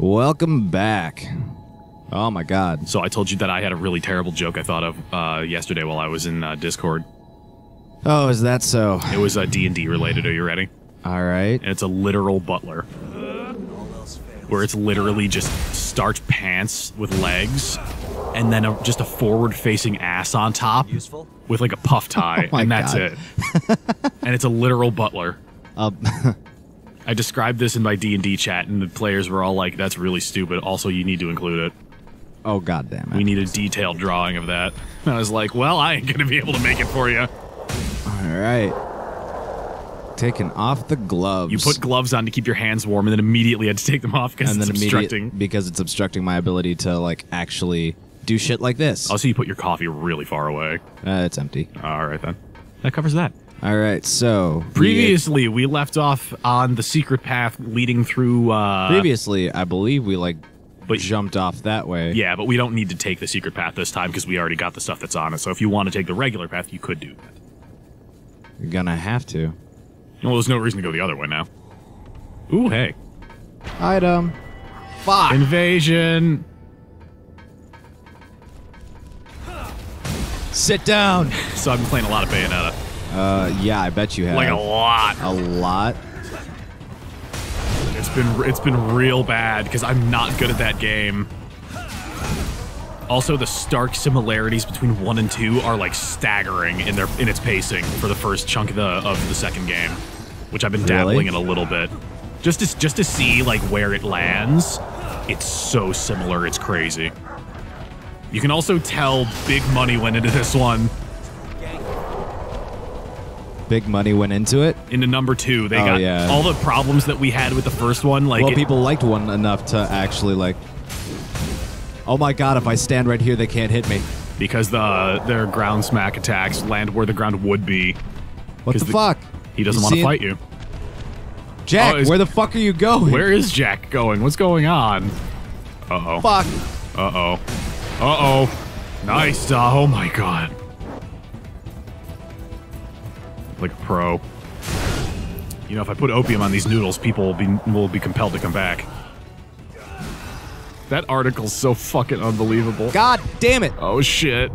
Welcome back. Oh my god. So I told you that I had a really terrible joke I thought of yesterday while I was in Discord. Oh, is that so? It was D&D related. Are you ready? All right. And it's a literal butler. Where it's literally just starch pants with legs and then just a forward-facing ass on top with like a puff tie, Oh and my that's God. it. And it's a literal butler. I described this in my D&D chat, and the players were all like, that's really stupid. Also, you need to include it. Oh, god damn it. We need a detailed drawing of that. And I was like, well, I ain't gonna be able to make it for you. All right. Taking off the gloves. You put gloves on to keep your hands warm, and then immediately had to take them off because it's obstructing. Because it's obstructing my ability to, like, actually do shit like this. Also, you put your coffee really far away. It's empty. All right, then. That covers that. All right, so... Previously, we left off on the secret path leading through... Previously, I believe we, like, jumped off that way. Yeah, but we don't need to take the secret path this time because we already got the stuff that's on it. So if you want to take the regular path, you could do that. You're gonna have to. Well, there's no reason to go the other way now. Ooh, hey. Item. Fuck! Invasion! Sit down! So I've been playing a lot of Bayonetta. Yeah, I bet you have. Like a lot. A lot? It's been real bad because I'm not good at that game. Also, the stark similarities between 1 and 2 are like staggering in its pacing for the first chunk of the second game, which I've been dabbling in a little bit, just to see like where it lands. It's so similar, it's crazy. You can also tell big money went into this one. Big money went into it? Into number 2, they got all the problems that we had with the first one. Like, well, people liked one enough to actually like. Oh my god, if I stand right here, they can't hit me. Because their ground smack attacks land where the ground would be. What the fuck? He doesn't want to fight you. Jack, where the fuck are you going? Where is Jack going? What's going on? Uh-oh. Fuck. Uh-oh. Uh-oh. Nice. Oh my god. Like a pro. You know, if I put opium on these noodles, people will be compelled to come back. That article's so fucking unbelievable. God damn it. Oh, shit.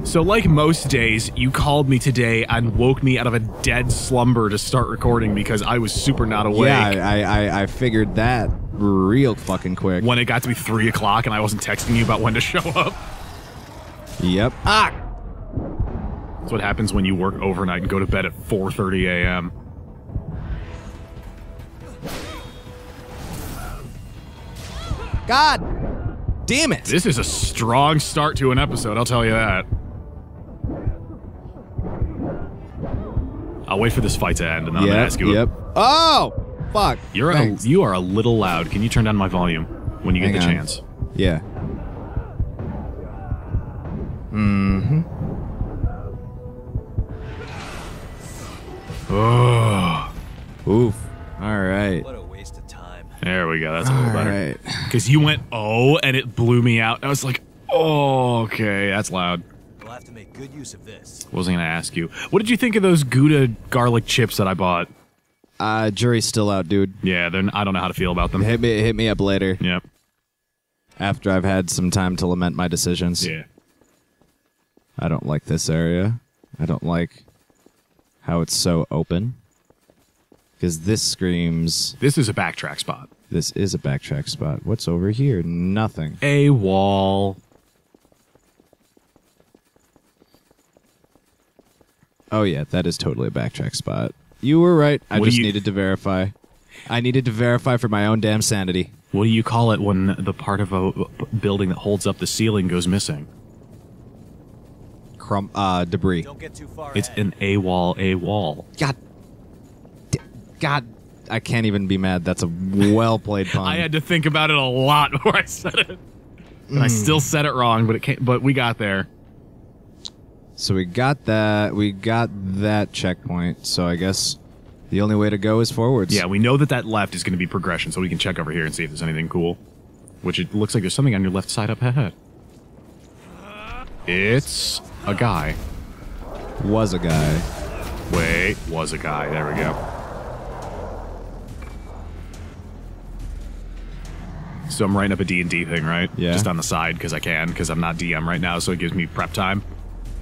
So, like most days, you called me today and woke me out of a dead slumber to start recording because I was super not awake. Yeah, I figured that real fucking quick. When it got to be 3 o'clock and I wasn't texting you about when to show up. Yep. Ah! That's what happens when you work overnight and go to bed at 4:30 a.m. God damn it! This is a strong start to an episode, I'll tell you that. I'll wait for this fight to end, and then I'm gonna ask you. Yep. Oh! Fuck. You are a little loud. Can you turn down my volume when you get the chance? Yeah. Mm-hmm. Oh. Oof. All right. What a waste of time. There we go. That's a little better. Right. Because you went, oh, and it blew me out. I was like, oh, okay, that's loud. We'll have to make good use of this. Wasn't going to ask you. What did you think of those Gouda garlic chips that I bought? Jury's still out, dude. Yeah, I don't know how to feel about them. Hit me up later. Yep. After I've had some time to lament my decisions. Yeah. I don't like this area. I don't like how it's so open. Because this screams... This is a backtrack spot. This is a backtrack spot. What's over here? Nothing. A wall. Oh yeah, that is totally a backtrack spot. You were right. I just needed to verify. I needed to verify for my own damn sanity. What do you call it when the part of a building that holds up the ceiling goes missing? Debris. Don't get too far It's ahead. an A-wall. God, I can't even be mad. That's a well-played pun. I had to think about it a lot before I said it. And I still said it wrong, but we got there. So we got that. We got that checkpoint. So I guess the only way to go is forwards. Yeah, we know that left is going to be progression, so we can check over here and see if there's anything cool. Which it looks like there's something on your left side up ahead. It's a guy. Was a guy. Wait, was a guy. There we go. So I'm writing up a D&D thing, right? Yeah. Just on the side because I can, because I'm not DM right now, so it gives me prep time.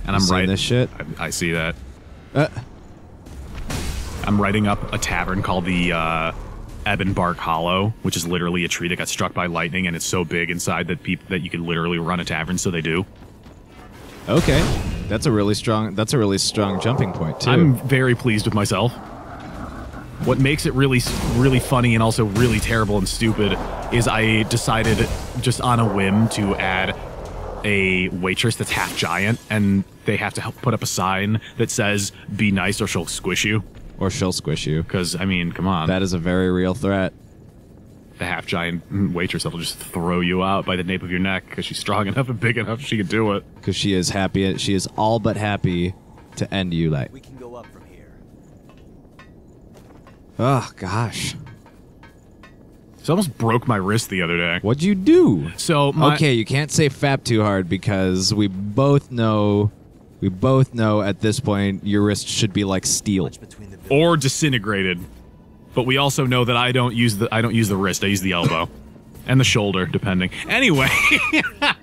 And I'm Seeing writing this shit. I see that. Uh, I'm writing up a tavern called the Ebonbark Hollow, which is literally a tree that got struck by lightning, and it's so big inside that that you can literally run a tavern. So they do. okay, that's a really strong. That's a really strong jumping point too. I'm very pleased with myself. What makes it really, really funny and also really terrible and stupid is I decided just on a whim to add a waitress that's half giant, and they have to put up a sign that says "Be nice or she'll squish you." Or she'll squish you. Because I mean, come on, That is a very real threat. the half giant waitress that'll just throw you out by the nape of your neck because she's strong enough and big enough she can do it. Because she is happy. She is all but happy to end you. Like, We can go up from here. oh gosh, So I almost broke my wrist the other day. what'd you do? So my, Okay, you can't say "fap" too hard because we both know. We both know at this point your wrist should be like steel. Much between the or disintegrated. But we also know that I don't use the wrist. I use the elbow and the shoulder, depending. Anyway,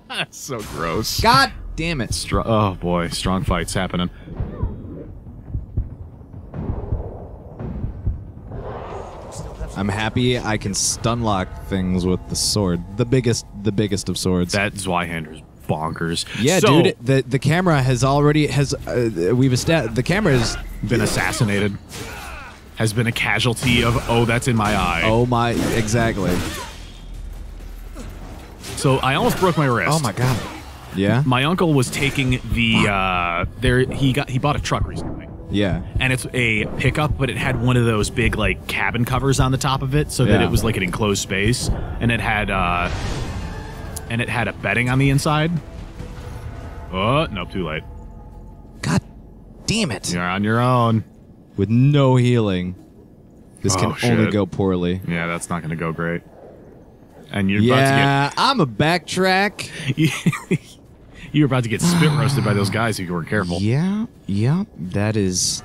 that's so gross. God damn it! Oh boy, strong fights happening. I'm happy I can stun lock things with the sword. The biggest of swords. That Zweihander's bonkers. Yeah, So, dude. The camera has already we've established the camera has been assassinated. Has been a casualty of that's in my eye. oh my exactly. So I almost broke my wrist. Oh my god. Yeah. My uncle was taking the he bought a truck recently. Yeah. And it's a pickup, but it had one of those big like cabin covers on the top of it, so that Yeah. it was like an enclosed space, and it had a bedding on the inside. Oh, nope, too late. God damn it. You're on your own. With no healing. This Oh, can only shit. go poorly. Yeah, that's not going to go great. And you're Yeah, I'm a backtrack. about to get you're about to get spit roasted by those guys if you weren't careful. Yeah, that is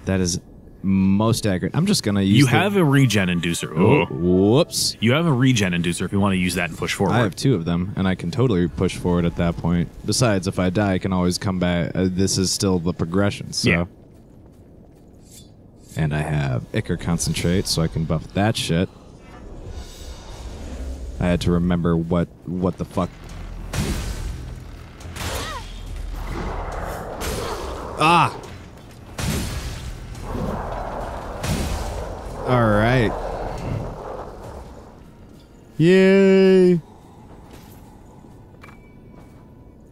most accurate. I'm just gonna use. You have a regen inducer. Oh, Oh. whoops. You have a regen inducer if you want to use that and push forward. I have 2 of them, and I can totally push forward at that point. Besides, if I die, I can always come back. This is still the progression, so. Yeah. And I have Ichor Concentrate, so I can buff that shit. I had to remember what the fuck. Ah! Alright. Yay!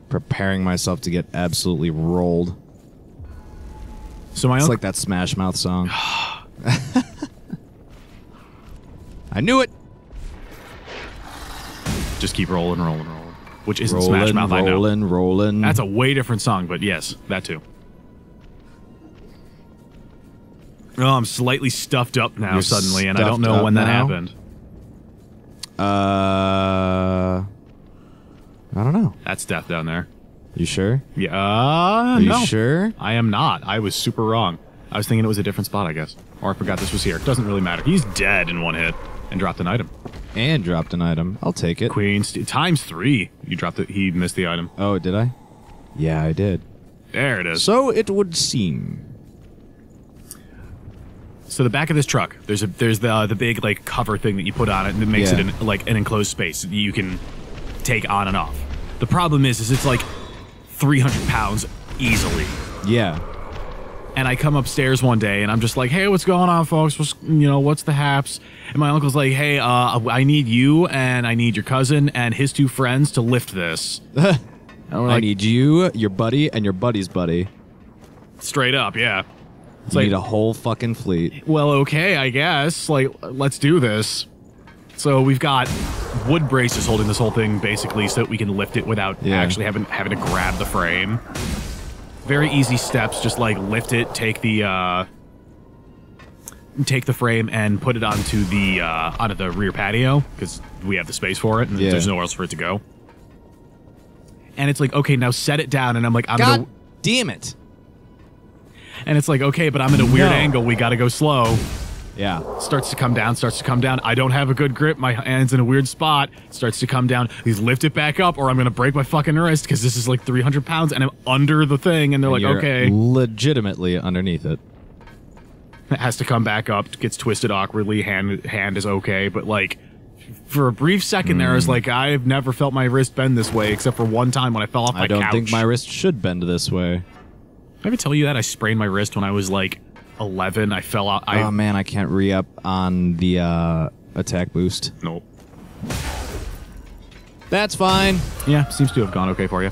Preparing myself to get absolutely rolled. So my It's uncle, like that Smash Mouth song. I knew it! just keep rolling. Which isn't Smash Mouth, I know. Rolling. That's a way different song, but yes, that too. Oh, I'm slightly stuffed up now You're suddenly, and I don't stuffed know up when that now? happened. I don't know. That's death down there. You sure? Yeah, Are no. you sure? I am not. I was super wrong. I was thinking it was a different spot, I guess. Or I forgot this was here. Doesn't really matter. He's dead in one hit and dropped an item. And dropped an item. I'll take it. Queen times 3. You dropped it. He missed the item. Oh, did I? Yeah, I did. There it is. So it would seem. So the back of this truck, there's the big like cover thing that you put on it, and it makes Yeah. it like an enclosed space that you can take on and off. The problem is it's like 300 pounds easily. Yeah. And I come upstairs one day and I'm just like, hey, what's going on, folks? What's the haps? And my uncle's like, hey, I need you and I need your cousin and his 2 friends to lift this. And we're I like, need you, your buddy, and your buddy's buddy. straight up, yeah. It's You like, need a whole fucking fleet. well, okay, I guess. Like, let's do this. So we've got wood braces holding this whole thing basically so that we can lift it without Yeah. actually having to grab the frame. Very easy steps, just like lift it, take the frame and put it onto the rear patio because we have the space for it and Yeah. there's nowhere else for it to go. And it's like, okay, now set it down, and I'm like, God damn it. and it's like, okay, but I'm at a weird No. angle. We got to go slow. Yeah. Starts to come down, starts to come down. I don't have a good grip. My hand's in a weird spot. Starts to come down. Please lift it back up or I'm going to break my fucking wrist because this is like 300 pounds and I'm under the thing. And they're like, You're okay. legitimately underneath it. It has to come back up, gets twisted awkwardly. Hand is okay. But like, for a brief second there, I was like, I've never felt my wrist bend this way except for one time when I fell off my couch. I don't think my wrist should bend this way. Did I ever tell you that? I sprained my wrist when I was like 11. I fell out. Oh man, I can't re-up on the attack boost. Nope. That's fine. Yeah, seems to have gone okay for you.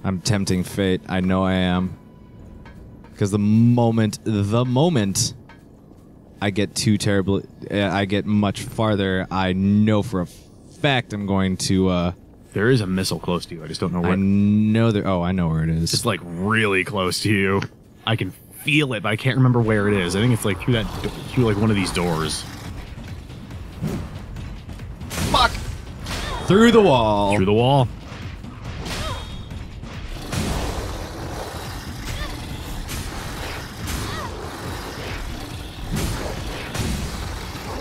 I'm tempting fate. I know I am. Because the moment I get too terribly, I get much farther, I know for a fact I'm going to, There is a missile close to you. I just don't know where. I know there, oh, I know where it is. It's like really close to you. I can feel it, but I can't remember where it is. I think it's like through like one of these doors. Fuck! Through the wall. Through the wall.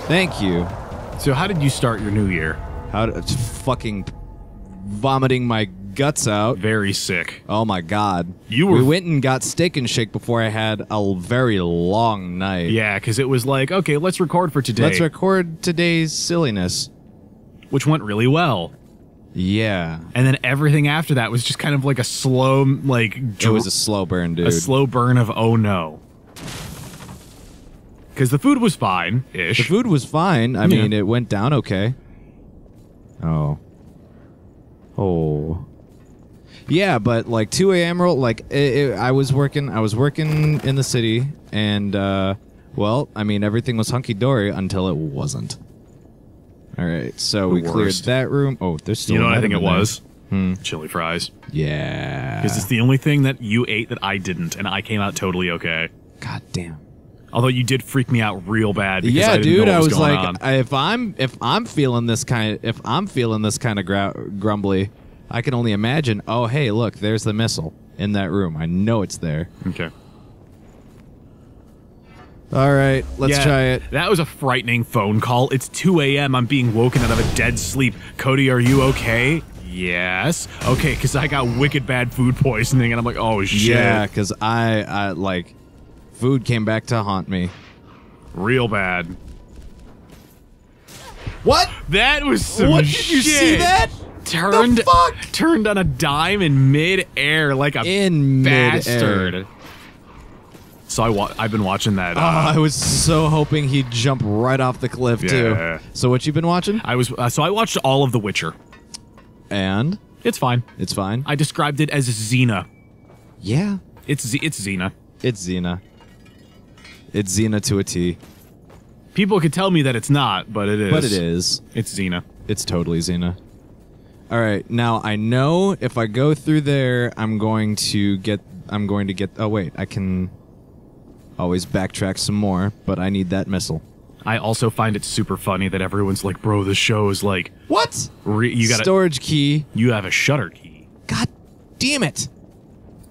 Thank you. So how did you start your new year? Fucking vomiting my guts out. Very sick. Oh my god. You were- We went and got Steak and Shake before I had a very long night. Yeah, because it was like, okay, let's record for today. Let's record today's silliness. Which went really well. Yeah. And then everything after that was just kind of like a slow, like... It was a slow burn, dude. a slow burn of, oh no. Because the food was fine-ish. The food was fine. I mean, it went down okay. Oh. Oh. Yeah, but like 2 a.m. roll, like I was working in the city, and well, I mean everything was hunky dory until it wasn't. All right, so we cleared worst. that room. Oh, there's still. You know what I an think it item in was? there. Chili fries. Yeah. Because it's the only thing that you ate that I didn't, and I came out totally okay. God damn. Although you did freak me out real bad because Yeah, I didn't dude, know what I was going like, on. if I'm feeling this kind of grumbly, I can only imagine. Oh, hey, look, there's the missile in that room. I know it's there. Okay. All right, let's try it. That was a frightening phone call. It's 2 a.m. I'm being woken out of a dead sleep. Cody, are you okay? Yes. Okay, because I got wicked bad food poisoning, and I'm like, oh, shit. Yeah, because I like, food came back to haunt me. Real bad. What? That was some What, shit. did you see that? Turned, The fuck? turned on a dime in mid-air like a In bastard. mid-air. So I've been watching that. Oh, I was so hoping he'd jump right off the cliff, Yeah. too. So what you been watching? I watched all of The Witcher. And? It's fine. It's fine? I described it as Xena. Yeah. It's Xena. It's Xena. It's Xena to a T. People could tell me that it's not, but it is. But it is. It's Xena. It's totally Xena. All right, now I know if I go through there, I'm going to get. Oh wait, I can always backtrack some more, but I need that missile. I also find it super funny that everyone's like, "Bro, this show is like, What? you got Storage key. you have a shutter key." God damn it!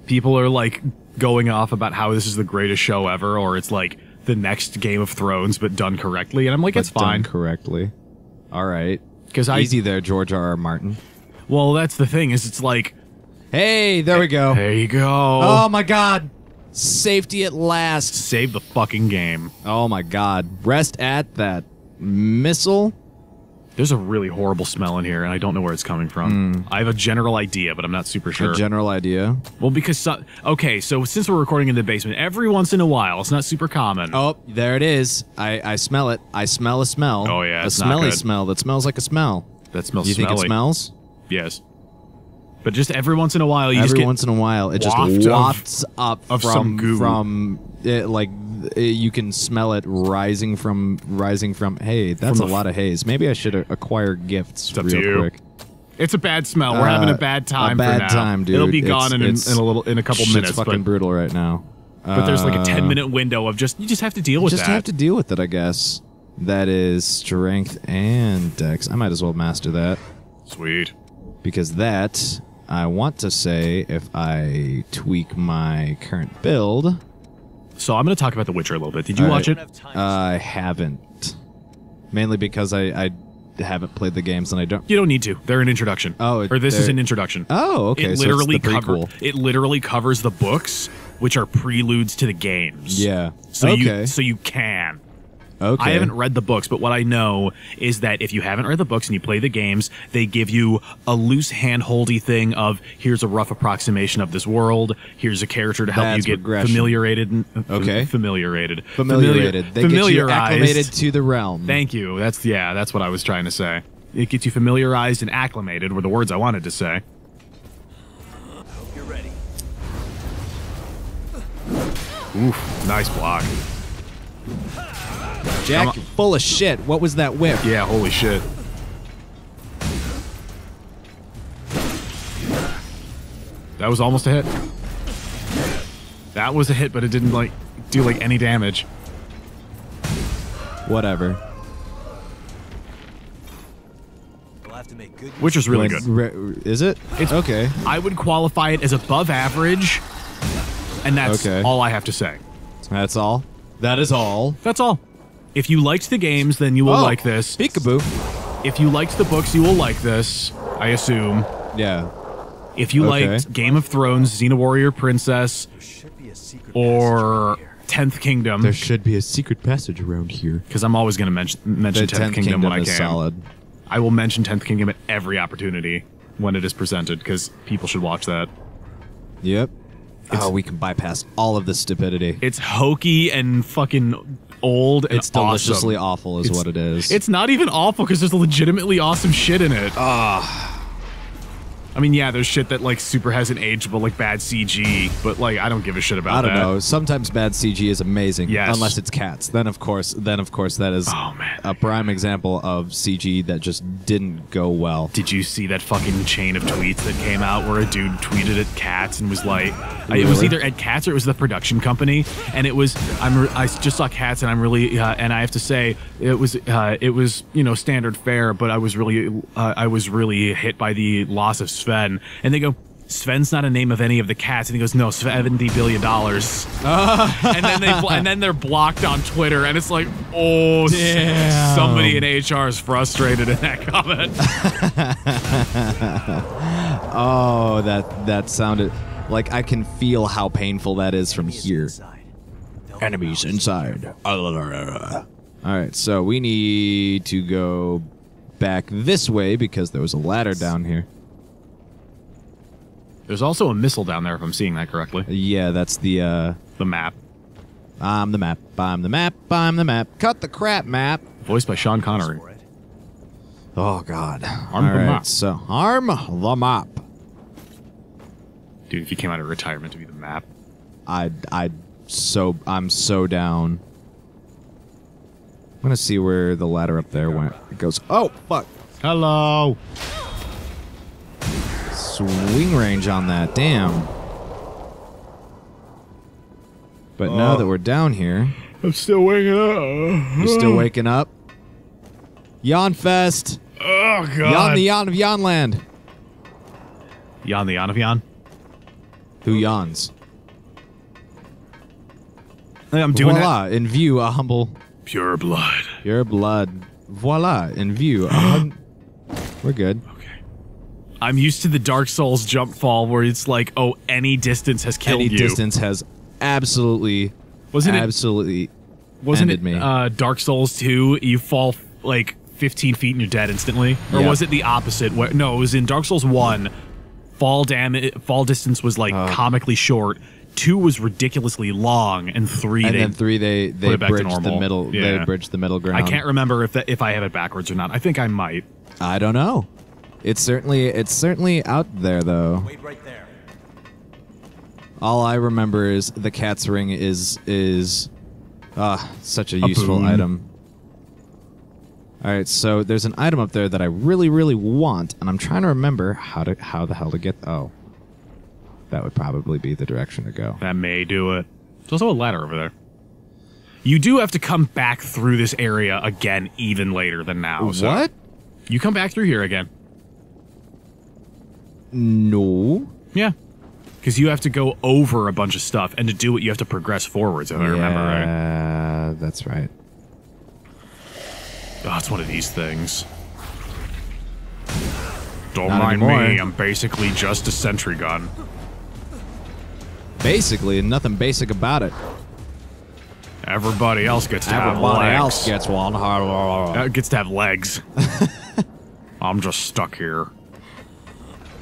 People are like going off about how this is the greatest show ever, or it's like the next Game of Thrones but done correctly, and I'm like, it's But done fine. correctly. All right. Because Easy there, George R.R. Martin. Well, that's the thing is, it's like, Hey, there we go. there you go. Oh my God! Safety at last. Save the fucking game. Oh my God! Rest at that missile. There's a really horrible smell in here, and I don't know where it's coming from. I have a general idea, but I'm not super sure. A general idea. Well, because okay, so since we're recording in the basement, every once in a while, it's not super common. Oh, there it is. I smell it. I smell a smell. Oh, yeah, a it's not smelly good. smell that smells like a smell. That smells You think smelly. it smells? Yes. But just every once in a while, you just Every get once in a while, it just waft wafts up of from some goo. You can smell it rising from. Hey, that's From a the lot of haze. Maybe I should acquire gifts It's up real to you. quick. It's a bad smell. We're having a bad time. A bad for now. time, dude. It'll be gone in It's- a couple Shit's minutes. fucking But, brutal right now. but there's like a 10-minute window of you just have to deal with Just that. have to deal with it, I guess. That is strength and dex. I might as well master that. Sweet. Because that, I want to say, if I tweak my current build, So I'm going to talk about The Witcher a little bit. Did you watch it? I haven't. Mainly because I haven't played the games and I don't. You don't need to. They're an introduction. Oh, or this is an introduction. Oh, okay. It so literally it's the prequel. it literally covers the books, which are preludes to the games. Yeah. So okay. you can. Okay. I haven't read the books, but what I know is that if you haven't read the books and you play the games, they give you a loose hand-holdy thing of here's a rough approximation of this world. Here's a character to help That's you get progression. familiarated. Okay. Familiarated. They get you acclimated to the realm. Thank you. That's what I was trying to say. It gets you familiarized and acclimated were the words I wanted to say. Hope you're ready. Oof, nice block. Jack, you're full of shit. What was that whip? Yeah, holy shit. That was almost a hit. That was a hit, but it didn't do any damage. Whatever. We'll have to make good use Witcher's really good. Is it? It's okay. I would qualify it as above average, and that's Okay. all I have to say. That's all. That is all. That's all. If you liked the games, then you will like this. Peekaboo. If you liked the books, you will like this, I assume. Yeah. If you Okay. liked Game of Thrones, Xena Warrior Princess, There should be a secret or passage here. 10th Kingdom, There should be a secret passage around here. because I'm always going to mention The 10th Kingdom when I is can. solid. I will mention 10th Kingdom at every opportunity when it is presented, because people should watch that. Yep. We can bypass all of this stupidity. It's hokey and fucking old and It's deliciously awesome. awful is what it is. It's not even awful because there's legitimately awesome shit in it. I mean, yeah, there's shit that super hasn't aged, but bad CG. But I don't give a shit about I don't that. know. Sometimes bad CG is amazing. Yes. Unless it's cats. Then of course that is Oh, man. a prime example of CG that just didn't go well. Did you see that fucking chain of tweets that came out where a dude tweeted at Cats and was like, it was Really? either at Cats or it was the production company, and it was I just saw Cats and I'm really and I have to say it was standard fare, but I was really hit by the loss of Sven, and they go, Sven's not a name of any of the cats, and he goes, no, $70 billion. And then they're blocked on Twitter, and it's like, oh, Damn. somebody in HR is frustrated in that comment. Oh, that sounded like I can feel how painful that is from Enemies here. inside. They'll Enemies know. inside. All right, so we need to go back this way because there was a ladder down here. There's also a missile down there, if I'm seeing that correctly. Yeah, that's the The map. I'm the map. I'm the map. I'm the map. Cut the crap, map. Voiced by Sean Connery. For it. Oh God. Arm the All right, map. so arm the map. Dude, if you came out of retirement to be the map. I'm so down. I'm gonna see where the ladder up there went. It goes. Oh fuck! Hello! Swing range on that. Damn. But now that we're down here, I'm still waking up. you're still waking up. Yawn fest. Oh, God. Yawn the yawn of Yawnland. Yon the Yon of Yon? Who yawns? I'm doing Voila! In view, a humble. that. Pure blood. Your blood. Voila! In view. We're good. Okay. I'm used to the Dark Souls jump fall where it's like, oh, any distance has killed Any you. distance has absolutely, Wasn't it ended me. Dark Souls 2, you fall 15 feet and you're dead instantly? Or Yep. was it the opposite? No, it was in Dark Souls 1, fall distance was comically short, 2 was ridiculously long, and 3 and they then 3 they it back to bridged the normal. middle. Yeah. They bridged the middle ground. I can't remember if I have it backwards or not. I think I might. I don't know. It's certainly out there though. Wait right there. All I remember is the cat's ring is such a useful boon. item. All right, so there's an item up there that I really, really want, and I'm trying to remember how the hell to get. Oh, that would probably be the direction to go. That may do it. There's also a ladder over there. You do have to come back through this area again even later than now. So What? you come back through here again. No. Yeah. Because you have to go over a bunch of stuff, and to do it, you have to progress forwards, if I remember right. Yeah, that's right. Oh, it's one of these things. Don't Not mind anymore. me, I'm basically just a sentry gun. Basically, nothing basic about it. Everybody else gets to have Everybody legs. else gets one. Gets to have legs. I'm just stuck here.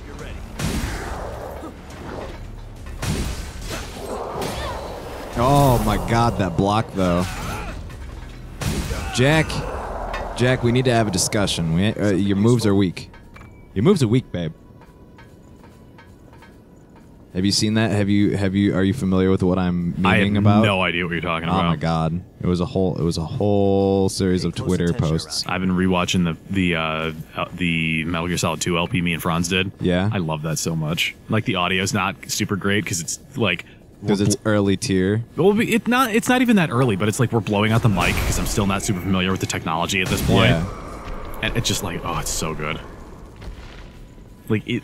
You're ready. Oh my god, that block though. Jack, we need to have a discussion. Your moves are weak. Your moves are weak, babe. Have you seen that? Are you familiar with what I'm meaning about? I have no idea what you're talking about. Oh my god. It was a whole series of Twitter posts. I've been rewatching the Metal Gear Solid 2 LP me and Franz did. Yeah. I love that so much. Like the audio's not super great because it's like Because it's early tier. well, it's not even that early, but it's like we're blowing out the mic because I'm still not super familiar with the technology at this point. Yeah. And it's just like, oh, it's so good.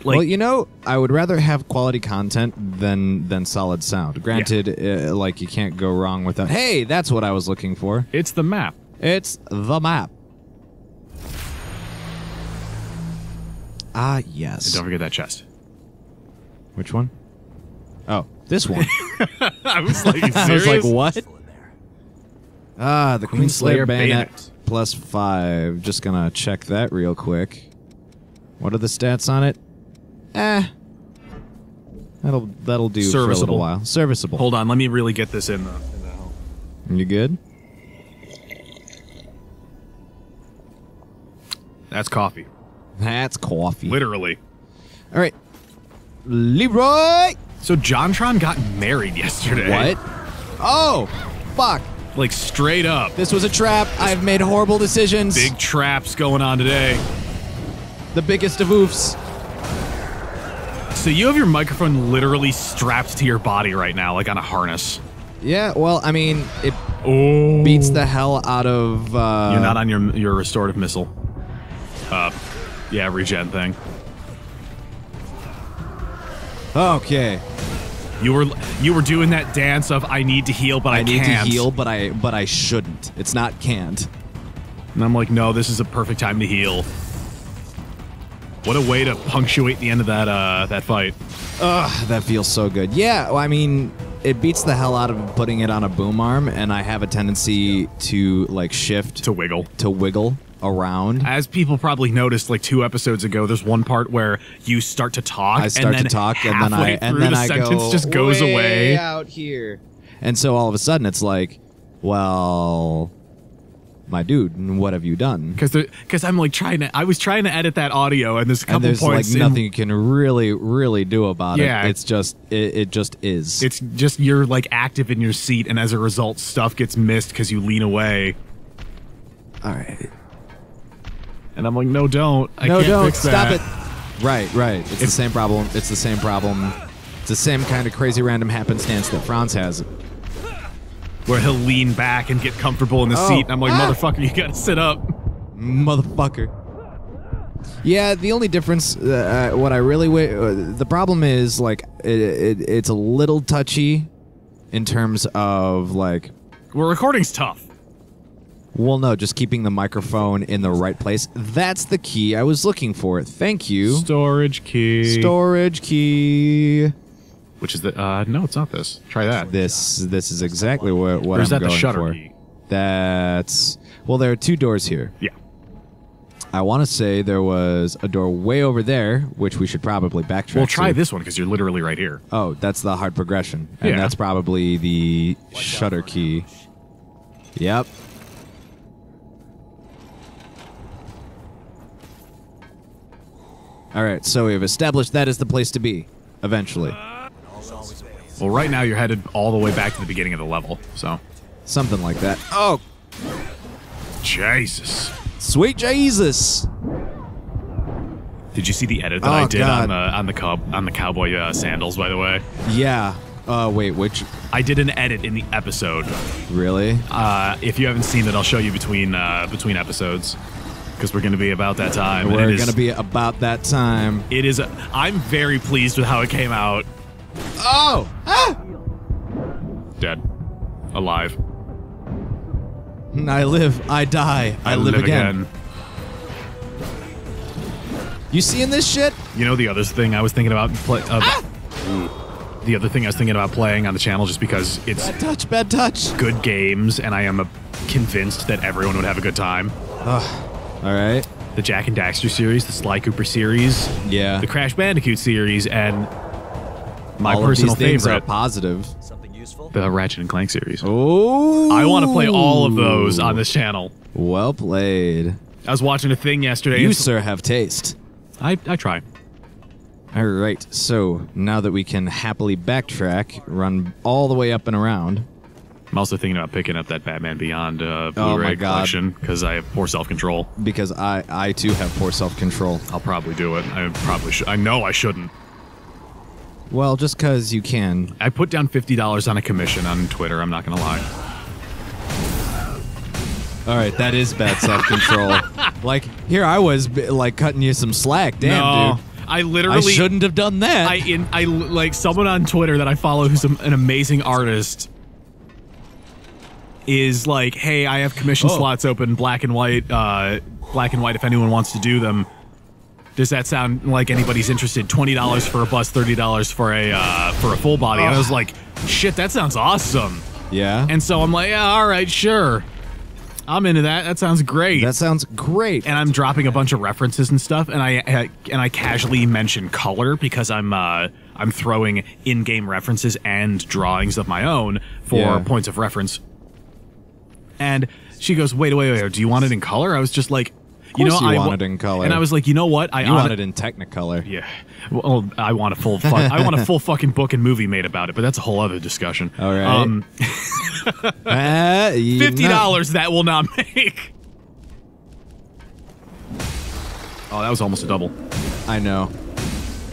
Well, you know, I would rather have quality content than solid sound. Granted, like you can't go wrong with that. Hey, that's what I was looking for. it's the map. It's the map. Ah, yes. And don't forget that chest. Which one? Oh, this one. I was like, I was like, what? Full in there. Ah, the Queenslayer Queenslayer bayonet bayonet. +5. Just gonna check that real quick. What are the stats on it? That'll do for a little Serviceable. while. Serviceable. Hold on, let me really get this in the You good? That's coffee. That's coffee. Literally. All right, Leroy. So JonTron got married yesterday. What? Oh, fuck! Like straight up. This was a trap. I've made horrible decisions. Big traps going on today. The biggest of oofs. So you have your microphone literally strapped to your body right now, like on a harness. Yeah. Well, I mean, it Oh. beats the hell out of. You're not on your restorative missile. Yeah, regen thing. Okay. You were doing that dance of I need to heal, but I need can't. to heal, but I shouldn't. It's not can't. And I'm like, no, this is a perfect time to heal. What a way to punctuate the end of that fight. Ugh, that feels so good. Yeah, well, I mean, it beats the hell out of putting it on a boom arm, and I have a tendency to like shift To wiggle. around. As people probably noticed, like 2 episodes ago, there's one part where you start to talk. I start to talk, and then halfway I through the go sentence just goes way away. out here, and so all of a sudden it's well, my dude, what have you done? Because I'm like I was trying to edit that audio, and there's a couple And there's points. like nothing you can really do about Yeah. it. It's just it just is. It's just you're like active in your seat, and as a result, stuff gets missed because you lean away. all right. And I'm like, no, don't. I No, can't don't fix stop that. it. Right. It's the same problem. It's the same problem. It's the same kind of crazy random happenstance that Franz has. Where he'll lean back and get comfortable in the Oh. seat, and I'm like, motherfucker, you gotta sit up. Motherfucker. Yeah, the only difference, what I really the problem is like it's a little touchy in terms of like. Well, recording's tough. Well, no, just keeping the microphone in the right place. That's the key I was looking for. Thank you. Storage key. Storage key. Which is the no, it's not this. Try that. This is exactly what Or is I'm that the going shutter for. key? That's well, there are 2 doors here. Yeah. I want to say there was a door way over there, which we should probably backtrack. Well, try to. this one because you're literally right here. Oh, that's the hard progression, and Yeah. that's probably the shutter key. Yep. All right, so we've established that is the place to be, eventually. Well, right now you're headed all the way back to the beginning of the level. So, Something like that. Oh, Jesus. sweet Jesus! Did you see the edit that I Oh, did God. on the cowboy sandals? By the way, Yeah. Wait, which? I did an edit in the episode. Really? If you haven't seen it, I'll show you between episodes because we're going to be about that time. and We're it is- gonna be about that time. It is. I'm very pleased with how it came out. Oh! Ah! Dead. Alive. I live, I die, I live again. You seeing this shit? You know the other thing I was thinking about the other thing I was thinking about playing on the channel, just because it's Bad touch, bad touch. good games and I am convinced that everyone would have a good time. All right. The Jak and Daxter series, the Sly Cooper series, Yeah. the Crash Bandicoot series, and my All personal of these things favorite, are positive. Something useful? the Ratchet and Clank series. Oh. I want to play all of those on this channel. Well played. I was watching a thing yesterday. You, and sir, have taste. I try. All right. So now that we can happily backtrack, run all the way up and around. I'm also thinking about picking up that Batman Beyond my Blu-ray God. collection because I have poor self-control. Because I too have poor self-control. I'll probably do it. I probably should. I know I shouldn't. Well, just because you can. I put down $50 on a commission on Twitter. I'm not gonna lie. All right, that is bad self-control. Like, here I was, like, cutting you some slack. Damn, No, dude. I I literally shouldn't have done that. I like someone on Twitter that I follow who's an amazing artist is like, hey, I have commission slots open, black and white. If anyone wants to do them. Does that sound like anybody's interested? $20 for a bust, $30 for a full body. And I was like, shit, that sounds awesome. yeah. And so I'm like, yeah, all right, sure. I'm into that. That sounds great. That sounds great. And I'm dropping a bunch of references and stuff, and I casually mention color because I'm throwing in-game references and drawings of my own for Yeah. points of reference. And she goes, wait, do you want it in color? I was just like, Of course you want it in color. And I was like, you know what? You want it in Technicolor. Yeah. Well, I want a full fucking book and movie made about it, but that's a whole other discussion. All right. $50 that will not make. Oh, that was almost a double. I know.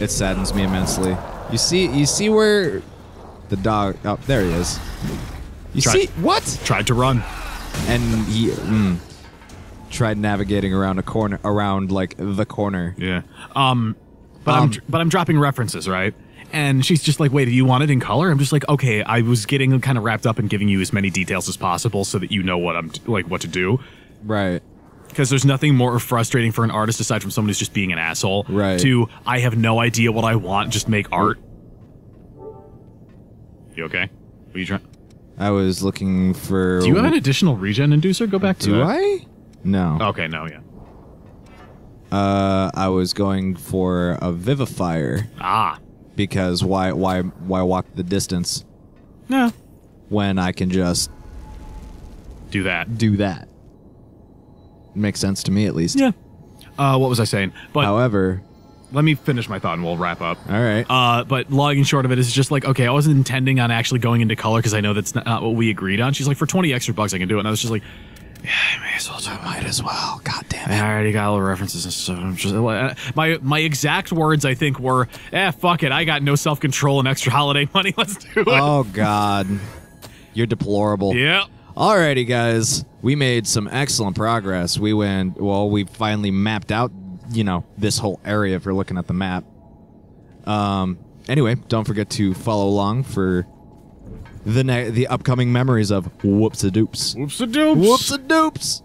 It saddens me immensely. You see where the dog? Oh, there he is. You Try- see what? Tried to run. And he tried navigating around a corner, around like the corner. Yeah. But I'm dropping references, right? And she's just like, wait, do you want it in color? I'm just like, okay, I was getting kind of wrapped up in giving you as many details as possible so that you know what what to do. Right. Because there's nothing more frustrating for an artist aside from someone who's just being an asshole. Right. To, I have no idea what I want, just make art. You okay? What are you trying? I was looking for. Do you have an additional regen inducer? Go back to Do that. I? No. Okay, no, yeah. I was going for a vivifier Ah. because why walk the distance No. when I can just Do that. do that? Makes sense to me at least. Yeah. What was I saying? But However, let me finish my thought and we'll wrap up. all right. But long and short of it is just like, okay, I wasn't intending on actually going into color because I know that's not what we agreed on. She's like, for 20 extra bucks, I can do it. And I was just like, yeah, I may as well do it. Might as well. God damn I it. already got all the references and stuff. I'm just, my exact words, I think, were, fuck it. I got no self-control and extra holiday money. Let's do it. Oh God, you're deplorable. Yeah. Alrighty, guys. We made some excellent progress. We finally mapped out, this whole area if you're looking at the map. Anyway, don't forget to follow along for the upcoming memories of Whoops-a-Doops. Whoops-a-doops. Whoops-a-Doops.